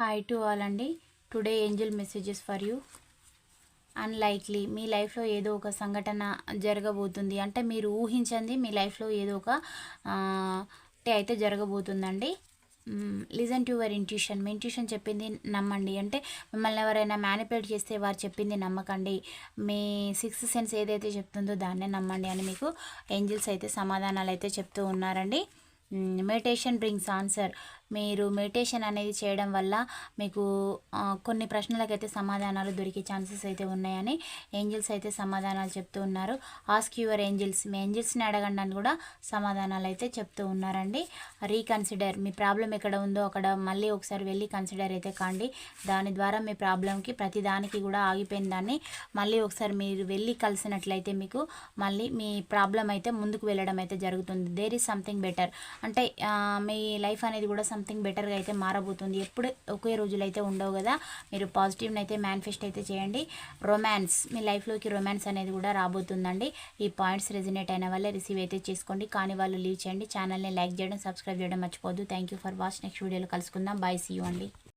Hi to all అండి. Today angel messages for you. Unlikely మీ లైఫ్లో ఏదో ఒక సంఘటన జరగబోతుంది, అంటే మీరు ఊహించండి మీ లైఫ్లో ఏదో ఒక అయితే జరగబోతుందండి. Listen to your intuition. మీ ఇంట్యూషన్ చెప్పింది నమ్మండి. అంటే మిమ్మల్ని ఎవరైనా మ్యానిపులేట్ చేస్తే వారు చెప్పింది నమ్మకండి. మీ సిక్స్త్ సెన్స్ ఏదైతే చెప్తుందో దాన్నే నమ్మండి అని మీకు ఏంజల్స్ అయితే సమాధానాలు అయితే చెప్తూ ఉన్నారండి. Meditation brings answer. మీరు మెడిటేషన్ అనేది చేయడం వల్ల మీకు కొన్ని ప్రశ్నలకైతే సమాధానాలు దొరికే ఛాన్సెస్ అయితే ఉన్నాయని ఏంజల్స్ అయితే సమాధానాలు చెప్తూ ఉన్నారు. Ask your angels. మీ ఏంజల్స్ని అడగండి అని కూడా సమాధానాలు అయితే చెప్తూ ఉన్నారండి. రీకన్సిడర్. మీ ప్రాబ్లం ఎక్కడ ఉందో అక్కడ మళ్ళీ ఒకసారి వెళ్ళి కన్సిడర్ అయితే కాండి. దాని ద్వారా మీ ప్రాబ్లంకి ప్రతి దానికి కూడా ఆగిపోయిన దాన్ని మళ్ళీ ఒకసారి మీరు వెళ్ళి కలిసినట్లయితే మీకు మళ్ళీ మీ ప్రాబ్లం అయితే ముందుకు వెళ్ళడం అయితే జరుగుతుంది. There is something better. అంటే మీ లైఫ్ అనేది కూడా సంథింగ్ బెటర్గా అయితే మారబోతుంది. ఎప్పుడు ఒకే రోజులు అయితే ఉండవు కదా. మీరు పాజిటివ్ని అయితే మేనిఫెస్ట్ అయితే చేయండి. రొమాన్స్. మీ లైఫ్లోకి రొమాన్స్ అనేది కూడా రాబోతుందండి. ఈ పాయింట్స్ రెజినేట్ అయిన వాళ్ళే రిసీవ్ అయితే చేసుకోండి, కానీ వాళ్ళు లీవ్ చేయండి. ఛానల్ని లైక్ చేయడం, సబ్స్క్రైబ్ చేయడం మర్చిపోద్దు. Thank you for watch. Next వీడియోలో కలుసుకుందాం. బై. సీ యూ అండి.